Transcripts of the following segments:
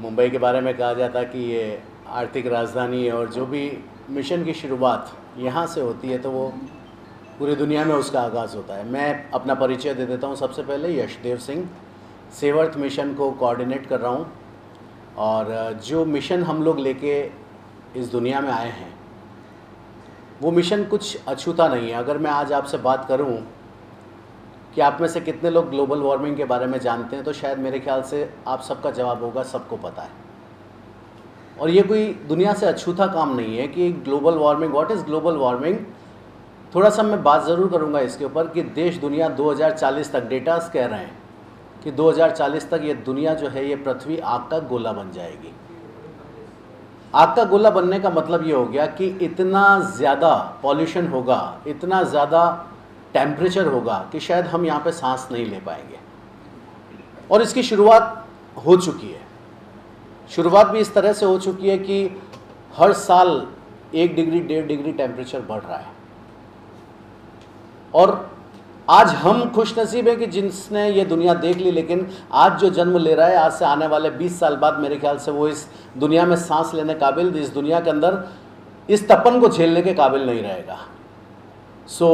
मुंबई के बारे में कहा जाता है कि ये आर्थिक राजधानी है और जो भी मिशन की शुरुआत यहाँ से होती है तो वो पूरी दुनिया में उसका आगाज़ होता है। मैं अपना परिचय दे देता हूँ। सबसे पहले यशदेव सिंह, सेवर्थ मिशन को कोऑर्डिनेट कर रहा हूँ और जो मिशन हम लोग लेके इस दुनिया में आए हैं वो मिशन कुछ अछूता नहीं है। अगर मैं आज आपसे बात करूँ कि आप में से कितने लोग ग्लोबल वार्मिंग के बारे में जानते हैं तो शायद मेरे ख्याल से आप सबका जवाब होगा सबको पता है। और ये कोई दुनिया से अछूता काम नहीं है कि global warming, what is global warming, थोड़ा सा मैं बात ज़रूर करूँगा इसके ऊपर कि देश दुनिया 2040 तक, डेटास कह रहे हैं कि 2040 तक ये दुनिया जो है ये पृथ्वी आग का गोला बन जाएगी। आग का गोला बनने का मतलब ये हो गया कि इतना ज़्यादा पॉल्यूशन होगा, इतना ज़्यादा टेम्परेचर होगा कि शायद हम यहाँ पे सांस नहीं ले पाएंगे। और इसकी शुरुआत हो चुकी है। शुरुआत भी इस तरह से हो चुकी है कि हर साल 1 डिग्री 1.5 डिग्री टेम्परेचर बढ़ रहा है। और आज हम खुशनसीब हैं कि जिसने ये दुनिया देख ली, लेकिन आज जो जन्म ले रहा है, आज से आने वाले 20 साल बाद मेरे ख्याल से वो इस दुनिया में सांस लेने काबिल, इस दुनिया के अंदर इस तपन को झेलने के काबिल नहीं रहेगा। सो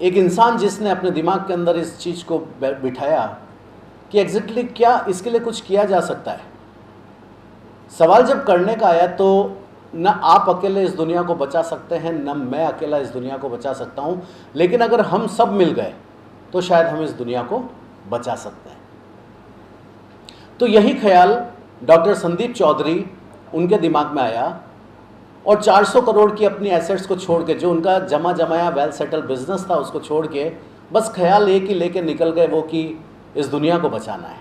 एक इंसान जिसने अपने दिमाग के अंदर इस चीज़ को बिठाया कि एग्जैक्टली क्या इसके लिए कुछ किया जा सकता है, सवाल जब करने का आया तो न आप अकेले इस दुनिया को बचा सकते हैं, न मैं अकेला इस दुनिया को बचा सकता हूं, लेकिन अगर हम सब मिल गए तो शायद हम इस दुनिया को बचा सकते हैं। तो यही ख्याल डॉक्टर संदीप चौधरी उनके दिमाग में आया और 400 करोड़ की अपनी एसेट्स को छोड़ के, जो उनका जमा जमाया वेल सेटल बिजनेस था, उसको छोड़ के बस ख्याल एक ही लेके निकल गए वो कि इस दुनिया को बचाना है।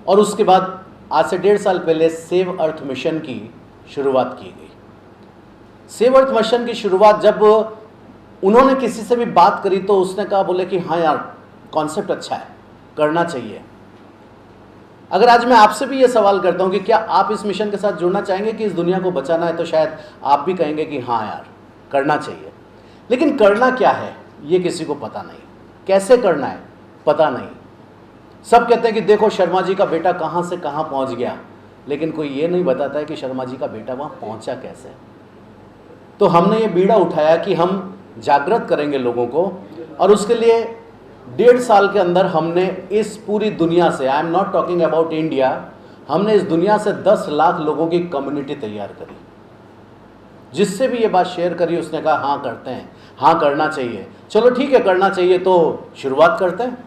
और उसके बाद आज से 1.5 साल पहले सेव अर्थ मिशन की शुरुआत की गई। सेव अर्थ मिशन की शुरुआत जब उन्होंने किसी से भी बात करी तो उसने कहा, बोले कि हाँ यार कॉन्सेप्ट अच्छा है, करना चाहिए। अगर आज मैं आपसे भी ये सवाल करता हूँ कि क्या आप इस मिशन के साथ जुड़ना चाहेंगे कि इस दुनिया को बचाना है, तो शायद आप भी कहेंगे कि हाँ यार करना चाहिए। लेकिन करना क्या है ये किसी को पता नहीं, कैसे करना है पता नहीं। सब कहते हैं कि देखो शर्मा जी का बेटा कहाँ से कहाँ पहुँच गया, लेकिन कोई ये नहीं बताता है कि शर्मा जी का बेटा वहाँ पहुँचा कैसे। तो हमने ये बीड़ा उठाया कि हम जागृत करेंगे लोगों को, और उसके लिए 1.5 साल के अंदर हमने इस पूरी दुनिया से, I am not talking about India, हमने इस दुनिया से 10 लाख लोगों की कम्युनिटी तैयार करी। जिससे भी ये बात शेयर करी उसने कहा हाँ करते हैं, हाँ करना चाहिए। चलो ठीक है करना चाहिए, तो शुरुआत करते हैं।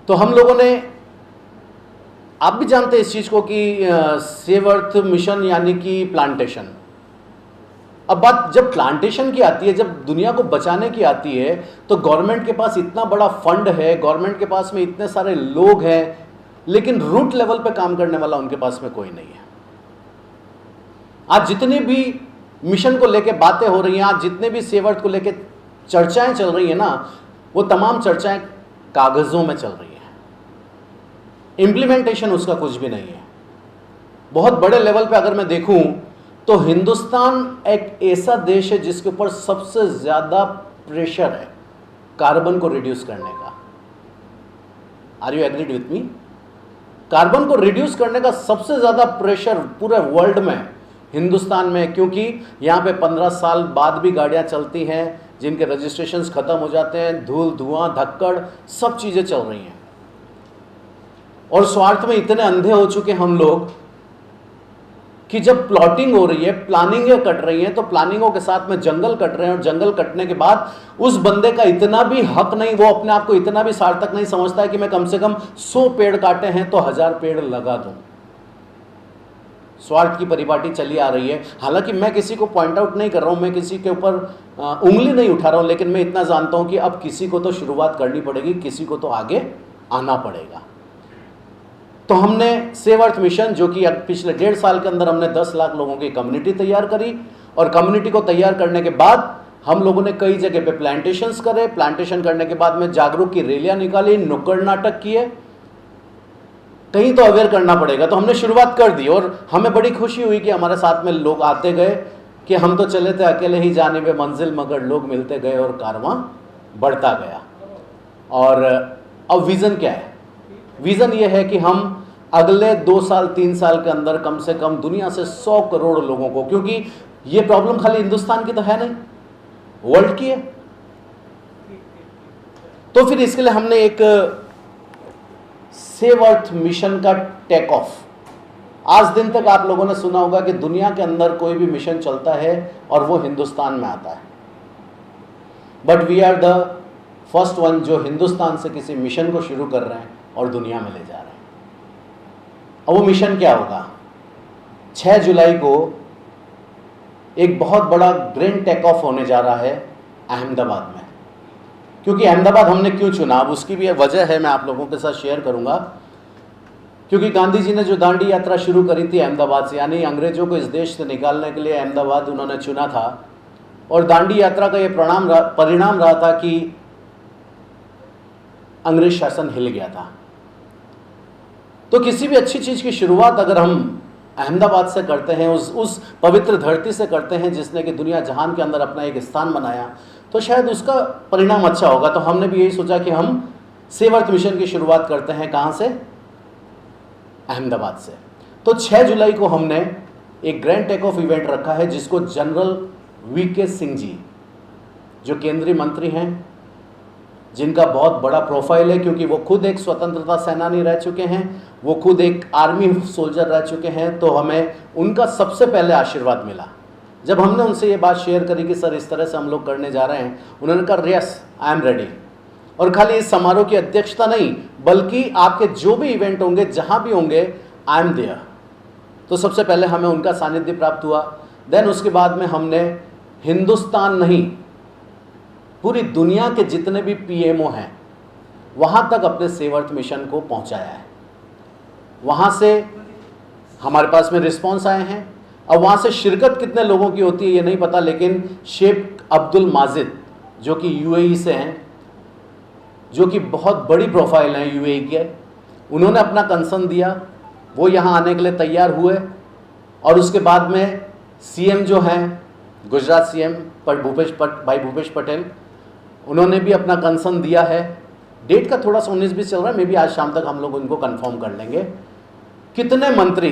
तो हम लोगों ने, आप भी जानते हैं इस चीज़ को कि सेव अर्थ मिशन यानी कि प्लांटेशन। अब बात जब प्लांटेशन की आती है, जब दुनिया को बचाने की आती है, तो गवर्नमेंट के पास इतना बड़ा फंड है, गवर्नमेंट के पास में इतने सारे लोग हैं, लेकिन रूट लेवल पे काम करने वाला उनके पास में कोई नहीं है। आज जितनी भी मिशन को लेके बातें हो रही हैं, आज जितने भी सेव अर्थ को लेके चर्चाएं चल रही हैं ना, वो तमाम चर्चाएं कागज़ों में चल रही हैं, इम्प्लीमेंटेशन उसका कुछ भी नहीं है। बहुत बड़े लेवल पे अगर मैं देखूं तो हिंदुस्तान एक ऐसा देश है जिसके ऊपर सबसे ज़्यादा प्रेशर है कार्बन को रिड्यूस करने का। Are you agreed with me? Carbon को रिड्यूस करने का सबसे ज़्यादा प्रेशर पूरे वर्ल्ड में हिंदुस्तान में, क्योंकि यहाँ पे 15 साल बाद भी गाड़ियाँ चलती हैं जिनके रजिस्ट्रेशंस ख़त्म हो जाते हैं, धूल धुआं धक्कड़ सब चीज़ें चल रही हैं। और स्वार्थ में इतने अंधे हो चुके हम लोग कि जब प्लॉटिंग हो रही है, प्लानिंगें कट रही हैं, तो प्लानिंगों के साथ में जंगल कट रहे हैं, और जंगल कटने के बाद उस बंदे का इतना भी हक नहीं, वो अपने आप को इतना भी सार्थक नहीं समझता है कि मैं कम से कम 100 पेड़ काटे हैं तो 1000 पेड़ लगा दूं। स्वार्थ की परिपाटी चली आ रही है। हालांकि मैं किसी को पॉइंट आउट नहीं कर रहा हूं, मैं किसी के ऊपर उंगली नहीं उठा रहा हूं, लेकिन मैं इतना जानता हूं कि अब किसी को तो शुरुआत करनी पड़ेगी, किसी को तो आगे आना पड़ेगा। तो हमने सेव अर्थ मिशन, जो कि पिछले 1.5 साल के अंदर हमने 10 लाख लोगों की कम्युनिटी तैयार करी, और कम्युनिटी को तैयार करने के बाद हम लोगों ने कई जगह पे प्लांटेशंस करे। प्लांटेशन करने के बाद में जागरूक की रैलियां निकाली, नुक्कड़ नाटक किए, कहीं तो अवेयर करना पड़ेगा। तो हमने शुरुआत कर दी और हमें बड़ी खुशी हुई कि हमारे साथ में लोग आते गए कि हम तो चले थे अकेले ही जाने पे मंजिल, मगर लोग मिलते गए और कारवां बढ़ता गया। और अब विज़न क्या है? विज़न ये है कि हम अगले 2 साल 3 साल के अंदर कम से कम दुनिया से 100 करोड़ लोगों को, क्योंकि ये प्रॉब्लम खाली हिंदुस्तान की तो है नहीं, वर्ल्ड की है। तो फिर इसके लिए हमने एक सेव अर्थ मिशन का टेक ऑफ, आज दिन तक आप लोगों ने सुना होगा कि दुनिया के अंदर कोई भी मिशन चलता है और वो हिंदुस्तान में आता है, but we are the first one जो हिंदुस्तान से किसी मिशन को शुरू कर रहे हैं और दुनिया में ले जा रहे हैं। अब वो मिशन क्या होगा? 6 जुलाई को एक बहुत बड़ा ग्रैंड टेक ऑफ होने जा रहा है अहमदाबाद में। क्योंकि अहमदाबाद हमने क्यों चुना, अब उसकी भी वजह है, मैं आप लोगों के साथ शेयर करूंगा। क्योंकि गांधी जी ने जो दांडी यात्रा शुरू करी थी अहमदाबाद से, यानी अंग्रेजों को इस देश से निकालने के लिए अहमदाबाद उन्होंने चुना था, और दांडी यात्रा का ये परिणाम रहा था कि अंग्रेज शासन हिल गया था। तो किसी भी अच्छी चीज की शुरुआत अगर हम अहमदाबाद से करते हैं, उस पवित्र धरती से करते हैं जिसने कि दुनिया जहान के अंदर अपना एक स्थान बनाया, तो शायद उसका परिणाम अच्छा होगा। तो हमने भी यही सोचा कि हम सेव अर्थ मिशन की शुरुआत करते हैं। कहां से? अहमदाबाद से। तो 6 जुलाई को हमने एक ग्रैंड टेक ऑफ इवेंट रखा है, जिसको जनरल वीके सिंह जी, जो केंद्रीय मंत्री हैं, जिनका बहुत बड़ा प्रोफाइल है, क्योंकि वो खुद एक स्वतंत्रता सेनानी रह चुके हैं, वो खुद एक आर्मी सोल्जर रह चुके हैं, तो हमें उनका सबसे पहले आशीर्वाद मिला। जब हमने उनसे ये बात शेयर करी कि सर इस तरह से हम लोग करने जा रहे हैं, उन्होंने कहा यस आई एम रेडी। और खाली इस समारोह की अध्यक्षता नहीं, बल्कि आपके जो भी इवेंट होंगे, जहां भी होंगे, आई एम देयर। तो सबसे पहले हमें उनका सानिध्य प्राप्त हुआ। देन उसके बाद में हमने हिंदुस्तान नहीं, पूरी दुनिया के जितने भी पीएमओ हैं वहां तक अपने सेव अर्थ मिशन को पहुंचाया है। वहां से हमारे पास में रिस्पांस आए हैं। अब वहां से शिरकत कितने लोगों की होती है ये नहीं पता, लेकिन शेख अब्दुल माजिद जो कि यूएई से हैं, जो कि बहुत बड़ी प्रोफाइल है यूएई के, उन्होंने अपना कंसर्न दिया, वो यहाँ आने के लिए तैयार हुए। और उसके बाद में सीएम जो हैं, गुजरात सीएम भाई भूपेश पटेल, उन्होंने भी अपना कंसर्न दिया है। डेट का थोड़ा सा 19-20 चल रहा है, मे बी आज शाम तक हम लोग उनको कंफर्म कर लेंगे। कितने मंत्री,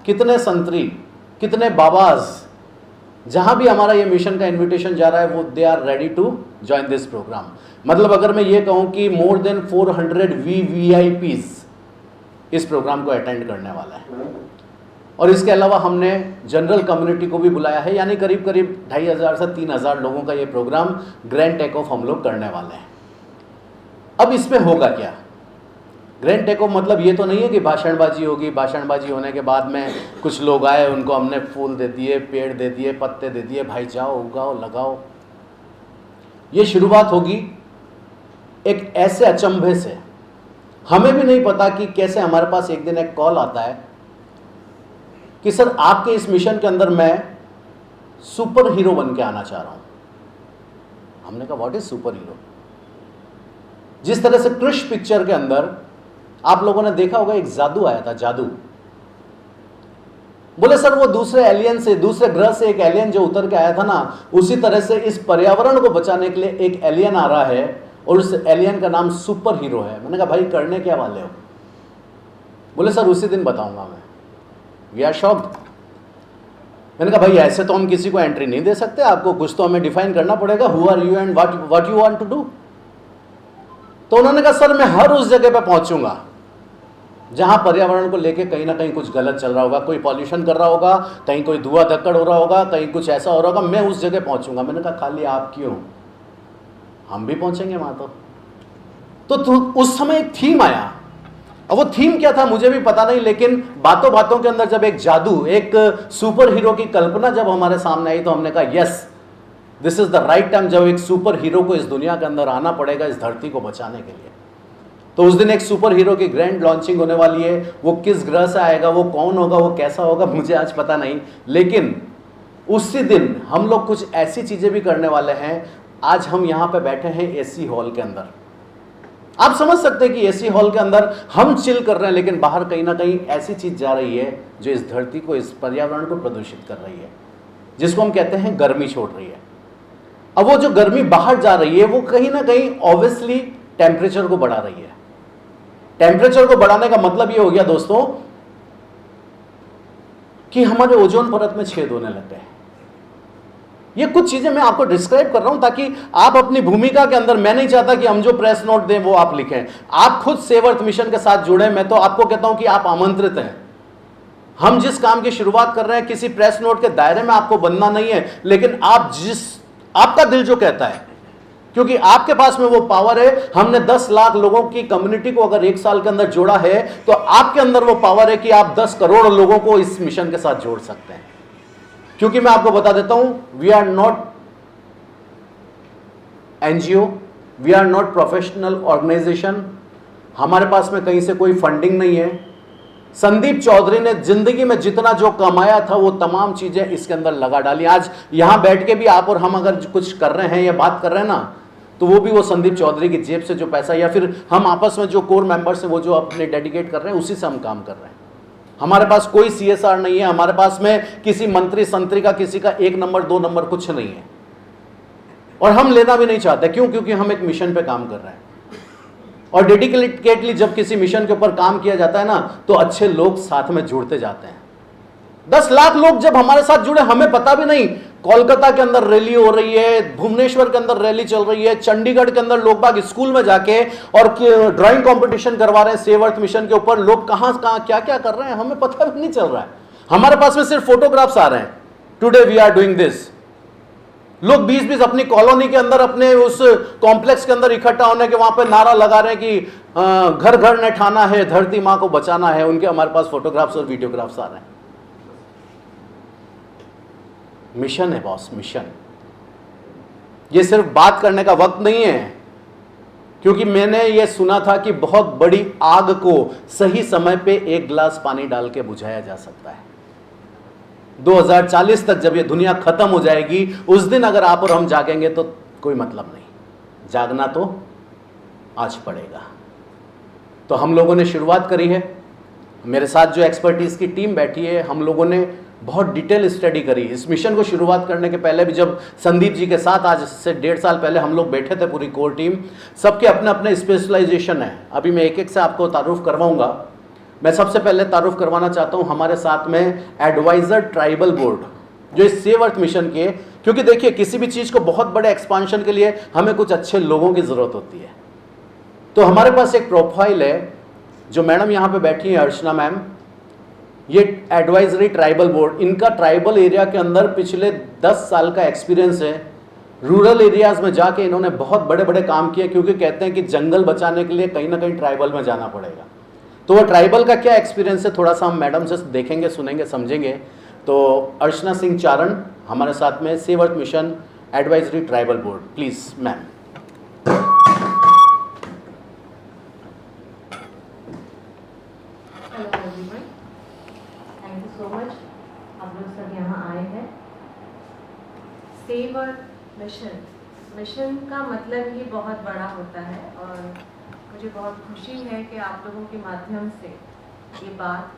कितने संतरी, कितने बाबाज, जहां भी हमारा ये मिशन का इनविटेशन जा रहा है, वो they are ready to join this programme. मतलब अगर मैं ये कहूं कि मोर देन 400 VVIPs इस प्रोग्राम को अटेंड करने वाला है। और इसके अलावा हमने जनरल कम्युनिटी को भी बुलाया है, यानी करीब करीब 2500 से 3000 लोगों का ये प्रोग्राम ग्रैंड टेक ऑफ हम लोग करने वाले हैं। अब इसमें होगा क्या? ग्रैंड टेक ऑफ मतलब ये तो नहीं है कि भाषणबाजी होगी, भाषणबाजी होने के बाद में कुछ लोग आए, उनको हमने फूल दे दिए, पेड़ दे दिए, पत्ते दे दिए, भाई जाओ उगाओ लगाओ। ये शुरुआत होगी एक ऐसे अचंभे से, हमें भी नहीं पता कि कैसे हमारे पास एक दिन एक कॉल आता है कि सर आपके इस मिशन के अंदर मैं सुपर हीरो बन के आना चाह रहा हूं। हमने कहा व्हाट इज सुपर हीरो? जिस तरह से कृष पिक्चर के अंदर आप लोगों ने देखा होगा, एक जादू आया था, जादू। बोले सर वो दूसरे एलियन से, दूसरे ग्रह से एक एलियन जो उतर के आया था ना, उसी तरह से इस पर्यावरण को बचाने के लिए एक एलियन आ रहा है और उस एलियन का नाम सुपर हीरो है। मैंने कहा भाई करने क्या वाले हो? बोले सर उसी दिन बताऊंगा मैं। We are shocked. मैंने कहा भाई ऐसे तो हम किसी को एंट्री नहीं दे सकते, आपको कुछ तो हमें डिफाइन करना पड़ेगा, who are you and what you want to do. तो उन्होंने कहा सर मैं हर उस जगह पे पहुंचूंगा जहां पर्यावरण को लेके कहीं ना कहीं कुछ गलत चल रहा होगा, कोई पॉल्यूशन कर रहा होगा, कहीं कोई धुआं धक्कड़ हो रहा होगा, कहीं कुछ ऐसा हो रहा होगा, मैं उस जगह पहुंचूंगा। मैंने कहा खाली आप क्यों, हम भी पहुंचेंगे वहां। तो उस समय एक थीम आया। अब वो थीम क्या था मुझे भी पता नहीं, लेकिन बातों बातों के अंदर जब एक जादू, एक सुपर हीरो की कल्पना जब हमारे सामने आई, तो हमने कहा yes this is the right time, जब एक सुपर हीरो को इस दुनिया के अंदर आना पड़ेगा इस धरती को बचाने के लिए। तो उस दिन एक सुपर हीरो की ग्रैंड लॉन्चिंग होने वाली है। वो किस ग्रह से आएगा, वो कौन होगा, वो कैसा होगा, मुझे आज पता नहीं, लेकिन उसी दिन हम लोग कुछ ऐसी चीजें भी करने वाले हैं। आज हम यहां पे बैठे हैं एसी हॉल के अंदर, आप समझ सकते हैं कि एसी हॉल के अंदर हम चिल कर रहे हैं, लेकिन बाहर कहीं ना कहीं ऐसी चीज जा रही है जो इस धरती को, इस पर्यावरण को प्रदूषित कर रही है, जिसको हम कहते हैं गर्मी छोड़ रही है। अब वो जो गर्मी बाहर जा रही है वो कहीं ना कहीं ऑब्वियसली टेम्परेचर को बढ़ा रही है। टेम्परेचर को बढ़ाने का मतलब ये हो गया दोस्तों कि हमारे ओजोन परत में छेद होने लग गए। ये कुछ चीजें मैं आपको डिस्क्राइब कर रहा हूं ताकि आप अपनी भूमिका के अंदर, मैं नहीं चाहता कि हम जो प्रेस नोट दें वो आप लिखें, आप खुद सेव अर्थ मिशन के साथ जुड़े। मैं तो आपको कहता हूं कि आप आमंत्रित हैं। हम जिस काम की शुरुआत कर रहे हैं किसी प्रेस नोट के दायरे में आपको बनना नहीं है, लेकिन आपका दिल जो कहता है, क्योंकि आपके पास में वो पावर है। हमने 10 लाख लोगों की कम्युनिटी को अगर 1 साल के अंदर जोड़ा है, तो आपके अंदर वो पावर है कि आप 10 करोड़ लोगों को इस मिशन के साथ जोड़ सकते हैं। क्योंकि मैं आपको बता देता हूं, we are not NGO, we are not professional organisation, हमारे पास में कहीं से कोई फंडिंग नहीं है। संदीप चौधरी ने जिंदगी में जितना जो कमाया था वो तमाम चीजें इसके अंदर लगा डाली। आज यहां बैठ के भी आप और हम अगर कुछ कर रहे हैं या बात कर रहे हैं ना, तो वो भी वो संदीप चौधरी की जेब से जो पैसा, या फिर हम आपस में जो कोर मेंबर्स हैं वो जो अपने डेडिकेट कर रहे हैं, उसी से हम काम कर रहे हैं। हमारे पास कोई CSR नहीं है, हमारे पास में किसी मंत्री संतरी का, किसी का 1 नंबर 2 नंबर कुछ नहीं है, और हम लेना भी नहीं चाहते। क्यों? क्योंकि हम एक मिशन पे काम कर रहे हैं, और डेडिकेटली जब किसी मिशन के ऊपर काम किया जाता है ना, तो अच्छे लोग साथ में जुड़ते जाते हैं। 10 लाख लोग जब हमारे साथ जुड़े, हमें पता भी नहीं, कोलकाता के अंदर रैली हो रही है, भुवनेश्वर के अंदर रैली चल रही है, चंडीगढ़ के अंदर लोग बाग स्कूल में जाके और ड्राइंग कंपटीशन करवा रहे हैं सेव अर्थ मिशन के ऊपर। लोग कहां क्या क्या कर रहे हैं हमें पता भी नहीं चल रहा है। हमारे पास में सिर्फ फोटोग्राफ्स आ रहे हैं, today we are doing this. लोग 20-20 अपनी कॉलोनी के अंदर, अपने उस कॉम्प्लेक्स के अंदर इकट्ठा होने के वहां पे नारा लगा रहे हैं कि घर घर ने ठाना है, धरती मां को बचाना है। उनके हमारे पास फोटोग्राफ्स और वीडियोग्राफ्स आ रहे हैं। मिशन है बॉस, मिशन। ये सिर्फ बात करने का वक्त नहीं है, क्योंकि मैंने ये सुना था कि बहुत बड़ी आग को सही समय पे 1 गिलास पानी डाल के बुझाया जा सकता है। 2040 तक जब ये दुनिया खत्म हो जाएगी, उस दिन अगर आप और हम जागेंगे तो कोई मतलब नहीं। जागना तो आज पड़ेगा। तो हम लोगों ने शुरुआत करी है, मेरे साथ जो एक्सपर्टीज की टीम बैठी है, हम लोगों ने बहुत डिटेल स्टडी करी। इस मिशन को शुरुआत करने के पहले भी जब संदीप जी के साथ आज से 1.5 साल पहले हम लोग बैठे थे, पूरी कोर टीम, सबके अपने अपने स्पेशलाइजेशन है। अभी मैं एक एक से आपको तारुफ करवाऊंगा। मैं सबसे पहले तारुफ करवाना चाहता हूं हमारे साथ में एडवाइजर ट्राइबल बोर्ड, जो इस सेव अर्थ मिशन के, क्योंकि देखिए किसी भी चीज़ को बहुत बड़े एक्सपांशन के लिए हमें कुछ अच्छे लोगों की ज़रूरत होती है। तो हमारे पास एक प्रोफाइल है, जो मैडम यहाँ पे बैठी है, अर्चना मैम, ये एडवाइजरी ट्राइबल बोर्ड, इनका ट्राइबल एरिया के अंदर पिछले 10 साल का एक्सपीरियंस है। रूरल एरियाज़ में जाके इन्होंने बहुत बड़े बड़े काम किए, क्योंकि कहते हैं कि जंगल बचाने के लिए कहीं ना कहीं ट्राइबल में जाना पड़ेगा। तो वो ट्राइबल का क्या एक्सपीरियंस है, थोड़ा सा हम मैडम से देखेंगे, सुनेंगे, समझेंगे। तो अर्चना सिंह चारण हमारे साथ में, save earth mission advisory tribal board, please ma'am. Save earth mission का मतलब ही बहुत बड़ा होता है, और मुझे बहुत खुशी है कि आप लोगों के माध्यम से ये बात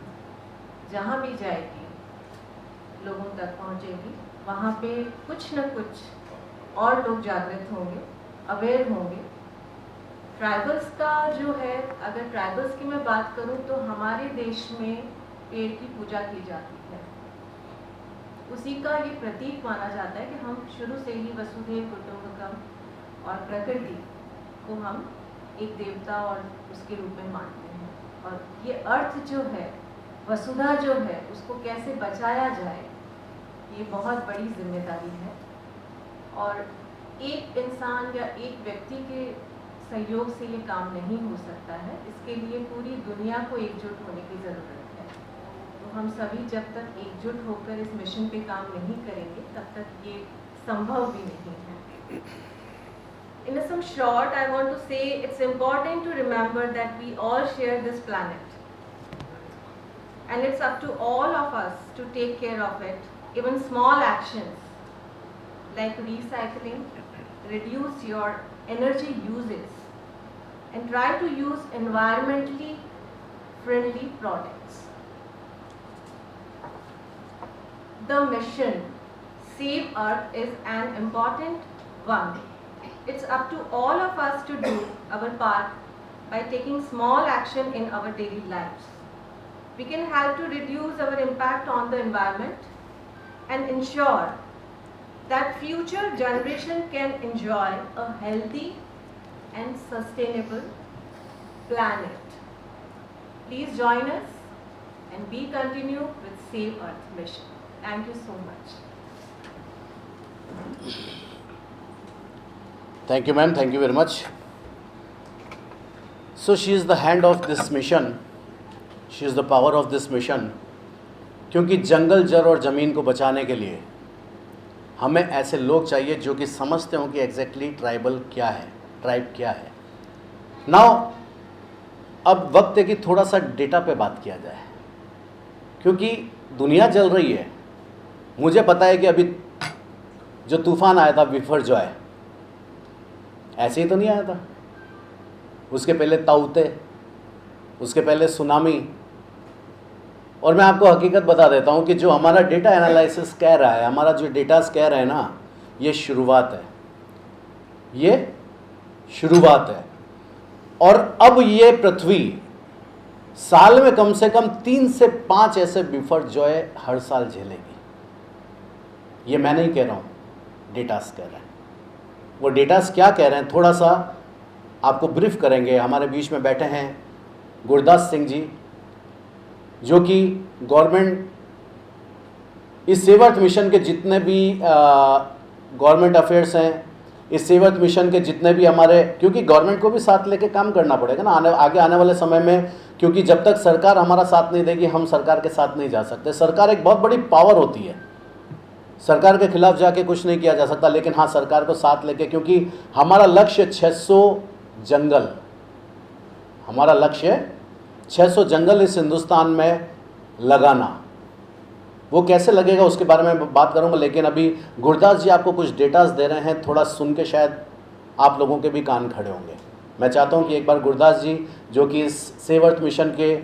जहाँ भी जाएगी, लोगों तक पहुँचेगी। वहाँ पे कुछ न कुछ और लोग जागृत होंगे, अवेयर होंगे। ट्राइबल्स का जो है, अगर ट्राइबल्स की मैं बात करूँ तो हमारे देश में पेड़ की पूजा की जाती है। उसी का ये प्रतीक माना जाता है कि हम शुरू से ही वसुधैव कुटुंबकम और प्रकृति को हम एक देवता और उसके रूप में मानते हैं। और ये अर्थ जो है, वसुधा जो है, उसको कैसे बचाया जाए, ये बहुत बड़ी जिम्मेदारी है। और एक इंसान या एक व्यक्ति के सहयोग से ये काम नहीं हो सकता है। इसके लिए पूरी दुनिया को एकजुट होने की ज़रूरत है। तो हम सभी जब तक एकजुट होकर इस मिशन पे काम नहीं करेंगे, तब तक ये संभव भी नहीं है। In some short, I want to say it's important to remember that we all share this planet, and it's up to all of us to take care of it. Even small actions like recycling, reduce your energy uses, and try to use environmentally friendly products. The mission Save Earth is an important one. It's up to all of us to do our part by taking small action in our daily lives. we can help to reduce our impact on the environment and ensure that future generation can enjoy a healthy and sustainable planet. Please join us and we continue with Save Earth mission. Thank you so much. Thank you, ma'am. Thank you very much. So she is the hand of this mission. She is the power of this mission. क्योंकि जंगल, जड़ और ज़मीन को बचाने के लिए हमें ऐसे लोग चाहिए जो कि समझते हों कि एग्जैक्टली ट्राइबल क्या है, ट्राइब क्या है. नाउ अब वक्त है कि थोड़ा सा डेटा पे बात किया जाए, क्योंकि दुनिया जल रही है. मुझे पता है कि अभी जो तूफान आया था बिपरजॉय, ऐसे ही तो नहीं आया था. उसके पहले ताउते, उसके पहले सुनामी. और मैं आपको हकीकत बता देता हूँ कि जो हमारा डेटा एनालिसिस कह रहा है, हमारा जो डेटास कह रहे हैं ना, ये शुरुआत है, ये शुरुआत है. और अब ये पृथ्वी साल में कम से कम 3 से 5 ऐसे बिपरजॉय हर साल झेलेगी. ये मैं नहीं कह रहा हूँ, डेटास कह रहे हैं. वो डेटास क्या कह रहे हैं थोड़ा सा आपको ब्रीफ करेंगे. हमारे बीच में बैठे हैं गुरदास सिंह जी, जो कि गवर्नमेंट, इस सेव अर्थ मिशन के जितने भी गवर्नमेंट अफेयर्स हैं, इस सेव अर्थ मिशन के जितने भी हमारे, क्योंकि गवर्नमेंट को भी साथ लेके काम करना पड़ेगा ना आगे आने वाले समय में, क्योंकि जब तक सरकार हमारा साथ नहीं देगी हम सरकार के साथ नहीं जा सकते. सरकार एक बहुत बड़ी पावर होती है, सरकार के खिलाफ जाके कुछ नहीं किया जा सकता, लेकिन हाँ सरकार को साथ लेके, क्योंकि हमारा लक्ष्य 600 जंगल, हमारा लक्ष्य 600 जंगल इस हिंदुस्तान में लगाना. वो कैसे लगेगा उसके बारे में बात करूंगा, लेकिन अभी गुरदास जी आपको कुछ डेटास दे रहे हैं, थोड़ा सुन के शायद आप लोगों के भी कान खड़े होंगे. मैं चाहता हूं कि एक बार गुरदास जी, जो कि इस सेव अर्थ मिशन के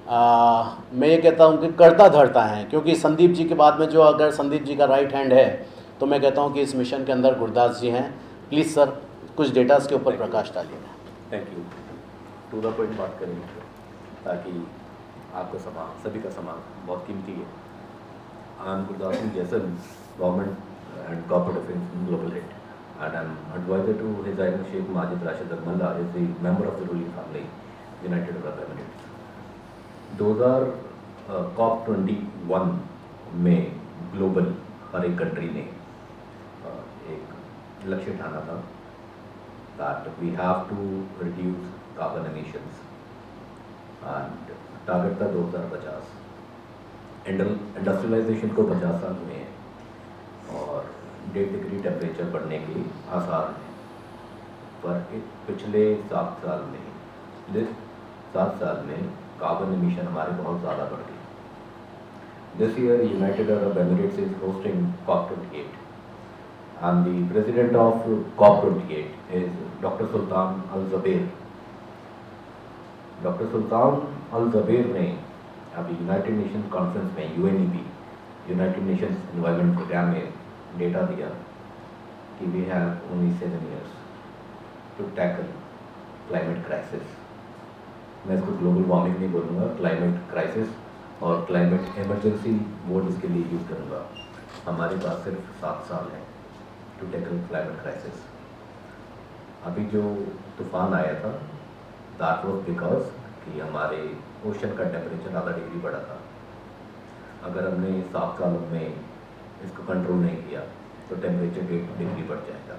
मैं ये कहता हूं कि कर्ता धर्ता हैं, क्योंकि संदीप जी के बाद में जो अगर संदीप जी का राइट हैंड है, तो मैं कहता हूं कि इस मिशन के अंदर गुरदास जी हैं. प्लीज़ सर कुछ डेटास के ऊपर प्रकाश डालिएगा. Thank you. To the point बात करेंगे ताकि आपका सामान, सभी का सामान बहुत कीमती है. आई एम गुरदास सिंह जैसन, government and corporate affairs global head, and I'm advisor to His Highness Sheikh Majid Rashid Al Mallah, is the member of the ruling family, United Arab Emirates. 2000 COP21 में ग्लोबल हर एक country ने एक लक्ष्य ठाना था that we have to reduce carbon emissions and target था 2050. Industrialisation को 50 साल हुए हैं और 1.5 डिग्री टेम्परेचर बढ़ने के आसार हैं, पर पिछले 7 साल में कार्बन एमिशन हमारे बहुत ज़्यादा बढ़ गए. This year United Arab Emirates is hosting COP28 and the president of COP28 is Dr. Sultan Al Zubair. Dr. Sultan Al Zubair ने अभी यूनाइटेड नेशंस कॉन्फ्रेंस में UNEP, United Nations environment programme में data दिया कि we have only 7 years to tackle climate crisis. मैं इसको global warming नहीं बोलूँगा, क्लाइमेट क्राइसिस और क्लाइमेट इमरजेंसी वर्ड इसके लिए यूज़ करूँगा. हमारे पास सिर्फ 7 साल है टू टैकल क्लाइमेट क्राइसिस. अभी जो तूफान आया था दैट वाज बिकॉज कि हमारे ओशन का टेम्परेचर आधा डिग्री बढ़ा था. अगर हमने 7 सालों में इसको कंट्रोल नहीं किया तो टेम्परेचर 1 डिग्री बढ़ जाएगा.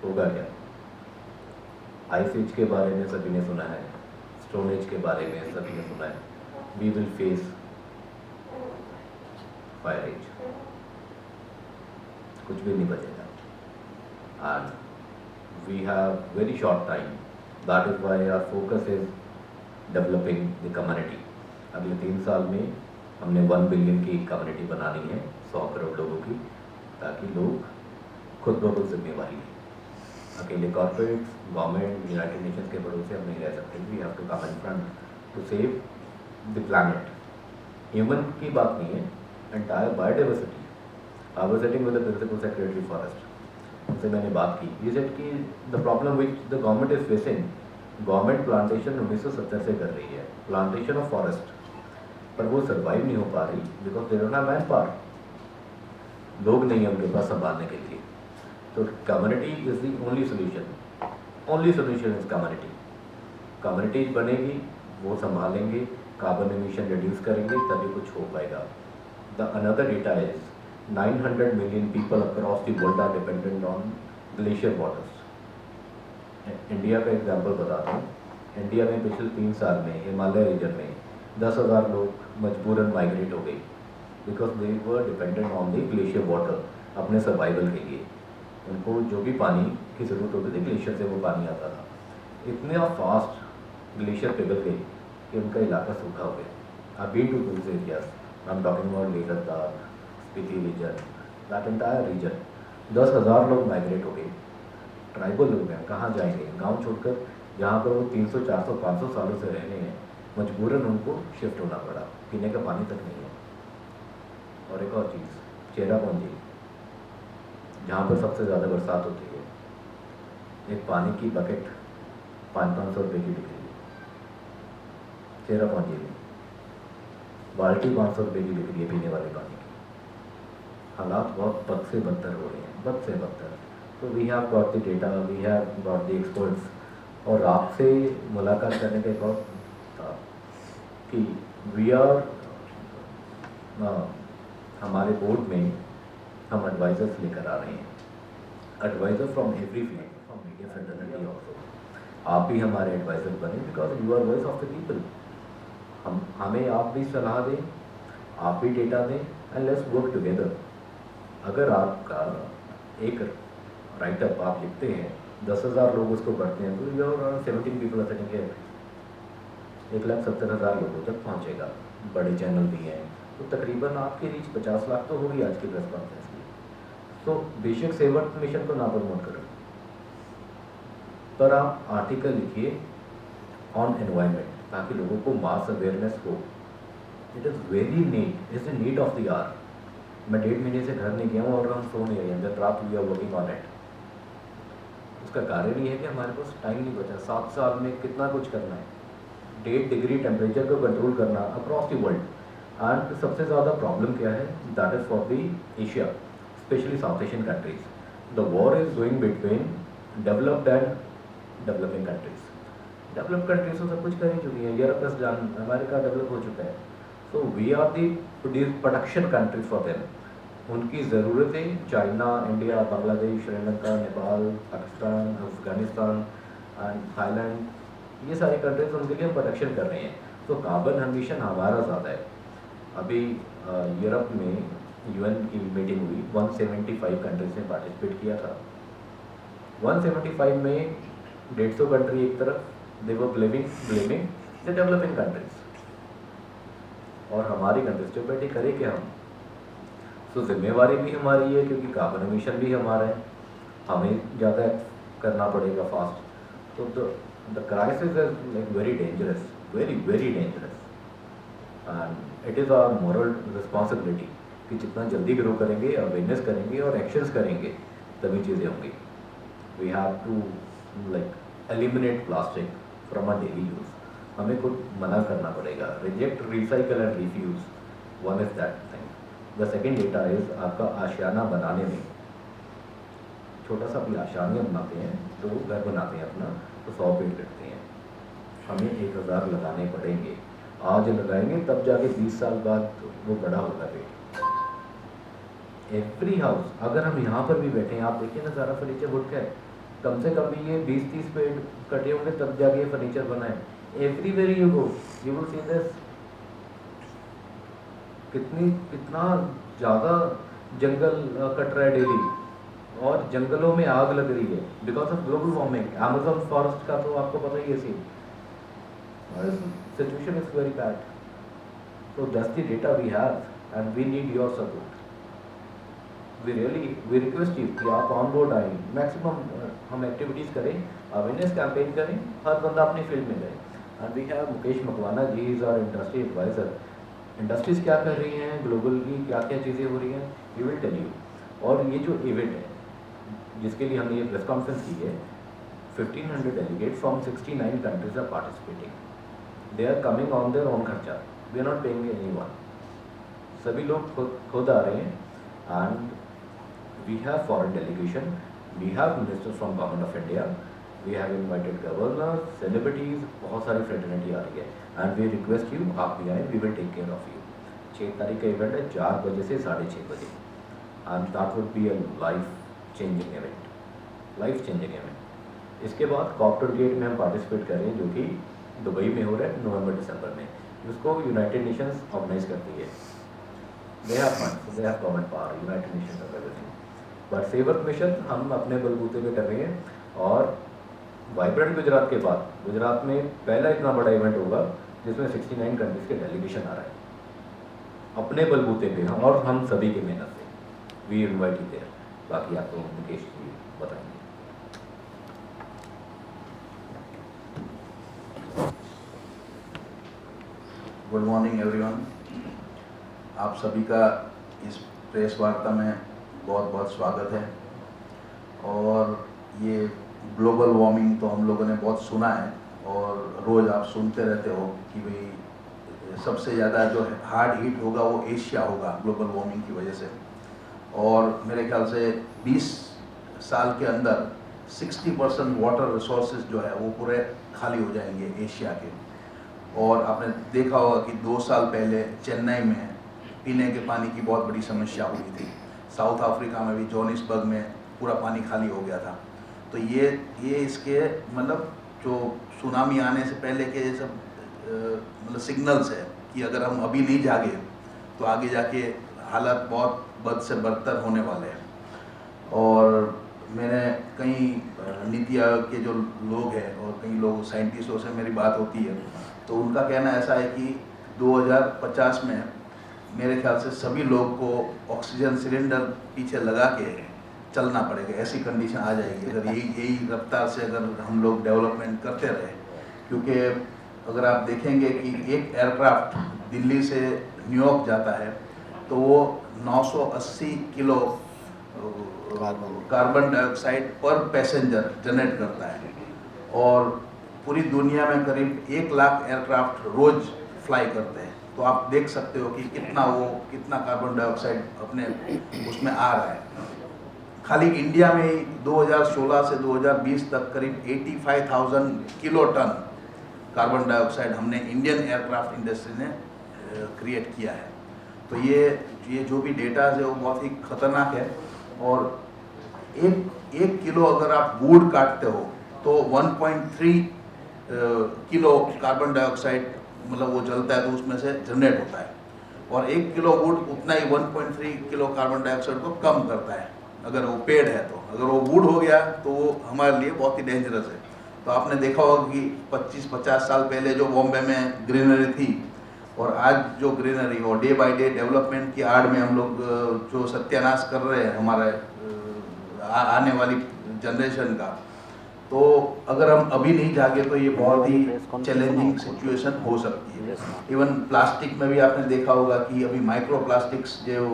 होगा क्या? आइस एज के बारे में सभी ने सुना है, स्टोन एज के बारे में सभी ने सुना है. We will face fire age. कुछ भी नहीं बचेगा. And we have very short time. That is why our focus is developing the community. अगले 3 साल में हमने 1 बिलियन की कम्युनिटी बनानी है, 100 करोड़ लोगों की, ताकि लोग खुद ब खुद जिम्मेवारी लें. अकेले कॉर्पोरेट्स, गवर्नमेंट, यूनाइटेड नेशंस के भरोसे हम नहीं रह सकते. We have to come in front to save the planet. Human की बात नहीं है, entire biodiversity. I was sitting with the principal secretary forest, उनसे मैंने बात की. ये सेड कि the problem which the government is facing government plantation 1970 से कर रही है, प्लांटेशन ऑफ फॉरेस्ट, पर वो सर्वाइव नहीं हो पा रही because they don't have man power, लोग नहीं है उनके पास संभालने के लिए। तो community is the only solution is community. Communities बनेगी, वो संभालेंगे, कार्बन एमिशन रिड्यूस करेंगे, तभी कुछ हो पाएगा। The another data is 900 million people across the world are dependent on glacier waters. India का एग्जाम्पल बताता हूँ। इंडिया में पिछले 3 साल में हिमालय रीजन में 10,000 लोग मजबूरन माइग्रेट हो गए because they were dependent on the glacier water अपने सर्वाइवल के लिए। उनको जो भी पानी की ज़रूरत होती थी ग्लेशियर से वो पानी आता था। इतने फास्ट ग्लेशियर पिघल गए कि उनका इलाका सूखा हो गया। I been to those areas, I am talking about Leh Ladakh, Spiti region, that entire region. 10,000 लोग माइग्रेट हो गए, ट्राइबल लोग हैं, कहाँ जाएंगे? गांव छोड़कर जहाँ पर वो 300, 400, 500 सालों से रहने हैं, मजबूरन उनको शिफ्ट होना पड़ा, पीने का पानी तक नहीं है। और एक और चीज़, चेरापूंजी जहाँ पर सबसे ज़्यादा बरसात होती है, एक पानी की बकेट 500-500 रुपये की बिक रही है चेरापूंजी में, बाल्टी 500 रुपये की बिक रही है पीने वाले पानी की। हालात बहुत बद से बदतर हो रहे हैं, बद से बदतर। तो we have got the data, we have got the experts. और आपसे मुलाकात करने के बाद था कि वी आर हमारे बोर्ड में हम एडवाइजर्स लेकर आ रहे हैं, adviser from every field, from media fraternity also. आप भी हमारे एडवाइजर बने because you are voice of the people. हमें आप भी सलाह दें, आप भी डेटा दें, एंड लेट्स वर्क टुगेदर। अगर आपका एक राइटअप आप लिखते हैं, 10,000 लोग उसको पढ़ते हैं, तो you are 17 people are sitting here, 1,70,000 लोगों तक पहुँचेगा। बड़े चैनल भी हैं, तो तकरीबन आपकी रीच 50 लाख तो होगी आज की प्रेस कॉन्फ्रेंस की। तो बेशक सेवर्थ मिशन को ना प्रमोट करें, पर आप आर्टिकल लिखिए ऑन एनवायरनमेंट ताकि लोगों को मास अवेयरनेस हो। It is very need, it's the need of the hour. मैं 1.5 महीने से घर नहीं गया हूँ और हम सो नहीं रहे हैं, दिन रात we are working on it. उसका कारण ये है कि हमारे पास टाइम नहीं बचा। 7 साल में कितना कुछ करना है, 1.5 डिग्री टेम्परेचर को कंट्रोल करना अक्रॉस द वर्ल्ड। एंड सबसे ज़्यादा प्रॉब्लम क्या है, that is for the Asia, specially South Asian countries. The war is going between developed and developing countries. Develop countries तो सब कुछ कर ही चुकी है, यूरोप प्लस जान अमेरिका डेवलप हो चुका है। So we are the production countries for them. उनकी ज़रूरतें China, India, Bangladesh, Sri Lanka, Nepal, Pakistan, Afghanistan and Thailand, ये सारी कंट्रीज उनके लिए हम प्रोडक्शन कर रहे हैं। तो कार्बन एमिशन हमारा ज़्यादा है। अभी यूरोप में यूएन की मीटिंग हुई, 175 कंट्रीज ने पार्टिसिपेट किया था। 175 में 150 कंट्री एक तरफ, दे वर ब्लेमिंग द डेवलपिंग कंट्रीज, और हमारी कंट्रीज जो बैठे करे क्या हम। तो जिम्मेवारी भी हमारी है क्योंकि कार्बन एमिशन भी हमारा है, हमें ज़्यादा करना पड़ेगा फास्ट। तो the crisis is like very dangerous, very dangerous, and it is our moral responsibility कि जितना जल्दी ग्रो करेंगे, अवेयरनेस करेंगे और एक्शंस करेंगे, तभी चीज़ें होंगी। We have to like eliminate plastic from our daily use. हमें खुद मना करना पड़ेगा, reject, recycle and refuse, one is that thing. The second data is आपका आशियाना बनाने में, छोटा सा भी आशियाना बनाते हैं तो घर बनाते हैं अपना, तो 100 पेड़ कटते हैं, हमें 1000 लगाने पड़ेंगे। आज लगाएंगे तब जाके 20 साल बाद वो बड़ा होगा पेड़। एवरी हाउस, अगर हम यहाँ पर भी बैठे हैं, आप देखिए ना, सारा फर्नीचर वुड का है, कम से कम भी ये 20-30 पेड़ कटे होंगे तब जाके ये फर्नीचर बना है। Everywhere you go you will see this. कितना ज़्यादा जंगल कट रहा है डेली, और जंगलों में आग लग रही है because of global warming. Amazon forest का तो आपको पता ही है scene, situation is very bad. So that's the data we have and we need your support. We request you कि आप ऑन बोर्ड आए, मैक्सिमम हम एक्टिविटीज़ करें, अवेयरनेस कैंपेन करें, हर बंदा अपनी फील्ड में जाए। And we have Mukesh Makwana ji is our industry adviser. Industries क्या कर रही हैं, ग्लोबली क्या क्या चीज़ें हो रही हैं, वी विल टेल यू। और ये जो इवेंट है जिसके लिए हमने ये प्रेस कॉन्फ्रेंस की है, 1500 delegates from 69 countries are participating. They are coming on their own खर्चा. We are not paying anyone. सभी लोग खुद आ रहे हैं and we have foreign delegation. We have ministers from government of India. We have invited governors, celebrities, बहुत सारी fraternity आ रही है and we request you आप भी आए, we will take care of you. 6 तारीख का इवेंट है 4 बजे से 6:30 बजे and that would be a life changing event. Life changing event. इसके बाद कॉप्टर गेट में हम पार्टिसिपेट कर रहे हैं जो कि दुबई में हो रहा है नवंबर-दिसंबर में, जिसको यूनाइटेड नेशंस ऑर्गेनाइज करती है. They have funds, they have government power, United Nations of everything. But सेवक मिशन हम अपने बलबूते पे कर रहे हैं और वाइब्रेंट गुजरात के बाद गुजरात में पहला इतना बड़ा इवेंट होगा जिसमें 69 कंट्रीज के डेलीगेशन आ रहा है अपने बलबूते पे और हम सभी की मेहनत से. We invite you there. बाकी आपको मुकेश जी बताएंगे. Good morning everyone. आप सभी का इस प्रेस वार्ता में बहुत बहुत स्वागत है. और ये ग्लोबल वार्मिंग तो हम लोगों ने बहुत सुना है और रोज़ आप सुनते रहते हो कि भाई सबसे ज़्यादा जो हार्ड हिट होगा वो एशिया होगा ग्लोबल वार्मिंग की वजह से. और मेरे ख्याल से 20 साल के अंदर 60% वाटर रिसोर्सेज जो है वो पूरे खाली हो जाएंगे एशिया के. और आपने देखा होगा कि 2 साल पहले चेन्नई में पीने के पानी की बहुत बड़ी समस्या हुई थी. साउथ अफ्रीका में भी जोहानिसबर्ग में पूरा पानी खाली हो गया था. तो ये इसके मतलब जो सुनामी आने से पहले के ये सब मतलब सिग्नल्स है कि अगर हम अभी नहीं जागे तो आगे जाके हालात बहुत बद से बदतर होने वाले हैं. और मैंने कई नीति आयोग के जो लोग हैं और कई लोग साइंटिस्टों से मेरी बात होती है तो उनका कहना ऐसा है कि 2050 में मेरे ख्याल से सभी लोग को ऑक्सीजन सिलेंडर पीछे लगा के चलना पड़ेगा. ऐसी कंडीशन आ जाएगी अगर यही रफ्तार से अगर हम लोग डेवलपमेंट करते रहे. क्योंकि अगर आप देखेंगे कि एक एयरक्राफ्ट दिल्ली से न्यूयॉर्क जाता है तो वो 980 किलो कार्बन डाइऑक्साइड पर पैसेंजर जनरेट करता है. और पूरी दुनिया में करीब 1 लाख एयरक्राफ्ट रोज फ्लाई करते हैं. तो आप देख सकते हो कि कितना कार्बन डाइऑक्साइड अपने उसमें आ रहा है. खाली इंडिया में ही 2016 से 2020 तक करीब 85,000 किलो टन कार्बन डाइऑक्साइड हमने इंडियन एयरक्राफ्ट इंडस्ट्री ने क्रिएट किया है. तो ये जो भी डेटा है वो बहुत ही खतरनाक है. और एक किलो अगर आप वुड काटते हो तो 1.3 किलो कार्बन डाइऑक्साइड मतलब वो जलता है तो उसमें से जनरेट होता है. और 1 किलो वुड उतना ही 1.3 किलो कार्बन डाइऑक्साइड को कम करता है अगर वो पेड़ है. तो अगर वो वुड हो गया तो वो हमारे लिए बहुत ही डेंजरस है. तो आपने देखा होगा कि 25-50 साल पहले जो बॉम्बे में ग्रीनरी थी और आज जो ग्रीनरी और डे बाय डे डेवलपमेंट की आड़ में हम लोग जो सत्यानाश कर रहे हैं हमारे आने वाली जनरेशन का. तो अगर हम अभी नहीं जागे तो ये बहुत ही चैलेंजिंग सिचुएशन हो सकती है. इवन प्लास्टिक में भी आपने देखा होगा कि अभी माइक्रो प्लास्टिक्स जो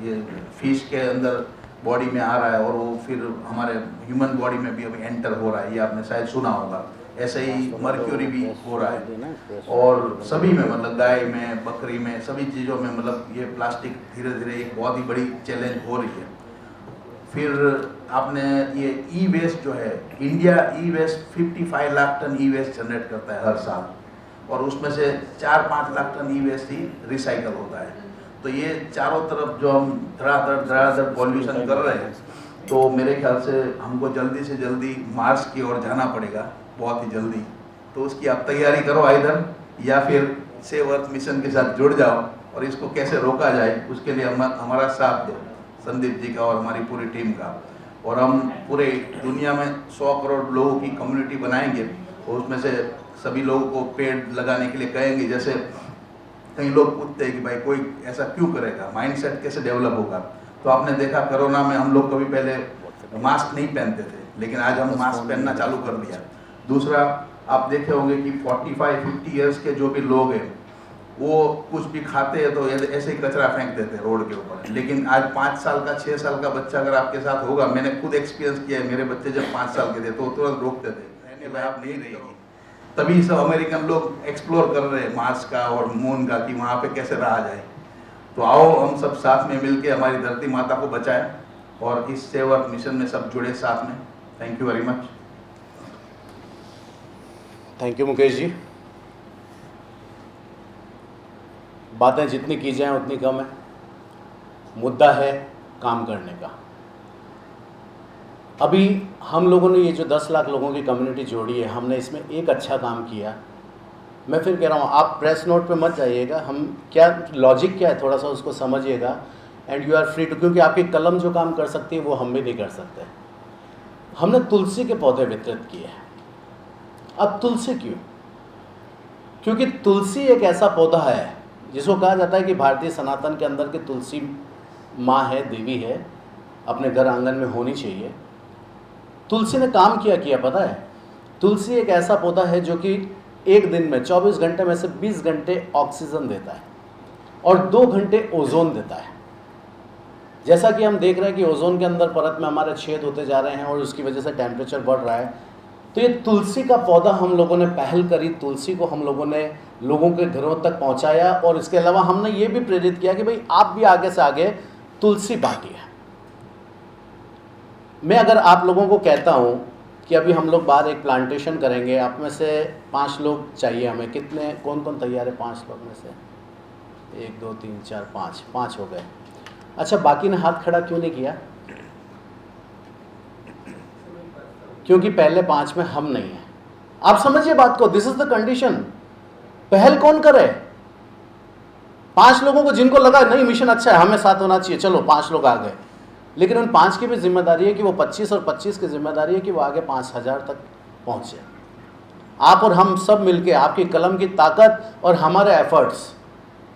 ये फिश के अंदर बॉडी में आ रहा है और वो फिर हमारे ह्यूमन बॉडी में भी अभी एंटर हो रहा है. ये आपने शायद सुना होगा. ऐसे ही मर्क्यूरी भी हो रहा है. और सभी में मतलब गाय में बकरी में सभी चीज़ों में मतलब ये प्लास्टिक धीरे धीरे एक बहुत ही बड़ी चैलेंज हो रही है. फिर आपने ये ई वेस्ट जो है इंडिया ई वेस्ट 55 लाख टन ई वेस्ट जनरेट करता है हर साल और उसमें से 4-5 लाख टन ई वेस्ट ही रिसाइकल होता है. तो ये चारों तरफ जो हम धड़ाधड़ पॉल्यूशन कर रहे हैं तो मेरे ख्याल से हमको जल्दी से जल्दी मार्स की ओर जाना पड़ेगा बहुत ही जल्दी. तो उसकी आप तैयारी करो आइदर या फिर सेव अर्थ मिशन के साथ जुड़ जाओ और इसको कैसे रोका जाए उसके लिए हमारा साथ दो संदीप जी का और हमारी पूरी टीम का. और हम पूरे दुनिया में 100 करोड़ लोगों की कम्युनिटी बनाएंगे और उसमें से सभी लोगों को पेड़ लगाने के लिए कहेंगे. जैसे कई लोग पूछते हैं कि भाई कोई ऐसा क्यों करेगा, माइंडसेट कैसे डेवलप होगा. तो आपने देखा कोरोना में हम लोग कभी पहले मास्क नहीं पहनते थे लेकिन आज हम मास्क पहनना चालू कर दिया. दूसरा आप देखे होंगे कि 45-50 ईयर्स के जो भी लोग हैं वो कुछ भी खाते हैं तो ऐसे ही कचरा फेंक देते हैं रोड के ऊपर। लेकिन आज 5 साल का 6 साल का बच्चा अगर आपके साथ होगा, मैंने खुद एक्सपीरियंस किया है, मेरे बच्चे जब 5 साल के थे तो तुरंत रोकते थे, नहीं भाई आप नहीं रहेगी। तभी सब अमेरिकन लोग एक्सप्लोर कर रहे हैं मार्स का और मून का कि वहाँ पे कैसे रहा जाए। तो आओ हम सब साथ में मिलके हमारी धरती माता को बचाएं और इस सेव अर्थ मिशन में सब जुड़े साथ में। Thank you very much. Thank you Mukesh ji. बातें जितनी की जाएं उतनी कम है। मुद्दा है काम करने का। अभी हम लोगों ने ये जो 10 लाख लोगों की कम्युनिटी जोड़ी है, हमने इसमें एक अच्छा काम किया। मैं फिर कह रहा हूँ, आप प्रेस नोट पे मत जाइएगा, हम क्या लॉजिक क्या है थोड़ा सा उसको समझिएगा and you are free to, क्योंकि आपकी कलम जो काम कर सकती है वो हम भी नहीं कर सकते। हमने तुलसी के पौधे वितरित किए हैं। अब तुलसी क्यों? क्योंकि तुलसी एक ऐसा पौधा है जिसको कहा जाता है कि भारतीय सनातन के अंदर की तुलसी माँ है, देवी है, अपने घर आंगन में होनी चाहिए। तुलसी ने काम किया पता है? तुलसी एक ऐसा पौधा है जो कि एक दिन में 24 घंटे में से 20 घंटे ऑक्सीजन देता है और 2 घंटे ओजोन देता है। जैसा कि हम देख रहे हैं कि ओजोन के अंदर परत में हमारे छेद होते जा रहे हैं और उसकी वजह से टेम्परेचर बढ़ रहा है। तो ये तुलसी का पौधा हम लोगों ने पहल करी, तुलसी को हम लोगों ने लोगों के घरों तक पहुंचाया और इसके अलावा हमने ये भी प्रेरित किया कि भाई आप भी आगे से आगे तुलसी बांटिए। मैं अगर आप लोगों को कहता हूं कि अभी हम लोग बाहर एक प्लांटेशन करेंगे, आप में से 5 लोग चाहिए हमें, कितने कौन कौन तैयार है? 5 लोग में से 1 2 3 4 5 हो गए। अच्छा, बाकी ने हाथ खड़ा क्यों नहीं किया? क्योंकि पहले 5 में हम नहीं हैं। आप समझिए बात को, दिस इज द कंडीशन। पहल कौन करे? 5 लोगों को जिनको लगा नहीं मिशन अच्छा है, हमें साथ होना चाहिए, चलो 5 लोग आ गए। लेकिन उन 5 की भी जिम्मेदारी है कि वो 25 और 25 की जिम्मेदारी है कि वो आगे 5000 तक पहुंचे। आप और हम सब मिलके, आपकी कलम की ताकत और हमारे एफर्ट्स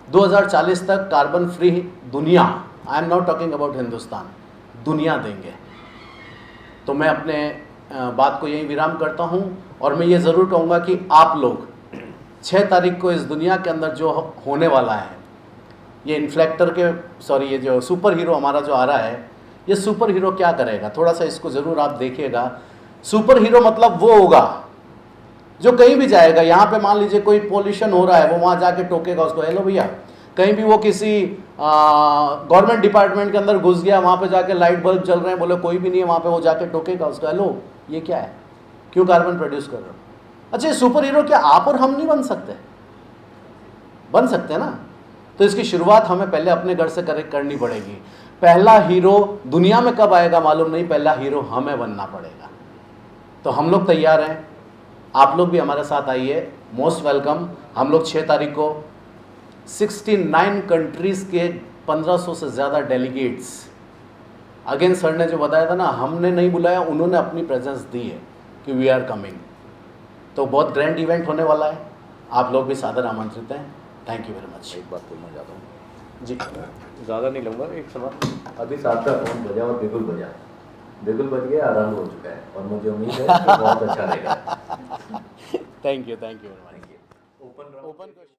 2040 तक कार्बन फ्री दुनिया, I am not talking about Hindustan, दुनिया देंगे। तो मैं अपने बात को यहीं विराम करता हूं और मैं ये ज़रूर कहूँगा कि आप लोग 6 तारीख को इस दुनिया के अंदर जो होने वाला है, ये इन्फ्लेक्टर के ये जो सुपर हीरो हमारा जो आ रहा है, ये सुपर हीरो क्या करेगा, थोड़ा सा इसको ज़रूर आप देखिएगा। सुपर हीरो मतलब वो होगा जो कहीं भी जाएगा। यहाँ पे मान लीजिए कोई पॉल्यूशन हो रहा है, वो वहाँ जाके टोकेगा उसको, हेलो भैया। कहीं भी वो किसी गवर्नमेंट डिपार्टमेंट के अंदर घुस गया, वहाँ पे जाके लाइट बल्ब जल रहे हैं, बोले कोई भी नहीं है वहाँ पे, वो जाके टोकेगा उसको, हेलो ये क्या है, क्यों कार्बन प्रोड्यूस कर रहे हो? अच्छा, ये सुपर हीरो क्या आप और हम नहीं बन सकते? बन सकते हैं ना। तो इसकी शुरुआत हमें पहले अपने घर से करनी पड़ेगी। पहला हीरो दुनिया में कब आएगा मालूम नहीं, पहला हीरो हमें बनना पड़ेगा। तो हम लोग तैयार हैं, आप लोग भी हमारे साथ आइए, मोस्ट वेलकम। हम लोग 6 तारीख को 69 कंट्रीज़ के 1500 से ज़्यादा डेलीगेट्स, अगेन सर ने जो बताया था ना, हमने नहीं बुलाया, उन्होंने अपनी प्रेजेंस दी है कि वी आर कमिंग। तो बहुत ग्रैंड इवेंट होने वाला है, आप लोग भी सादर आमंत्रित हैं। Thank you very much. एक बात बोलना चाहता हूँ जी, ज़्यादा नहीं लूँगा, एक सवाल। अभी 7 का फोन बजा और बिल्कुल बज गया, आरंभ हो चुका है और मुझे उम्मीद है कि बहुत अच्छा रहेगा। Thank you very much. Open open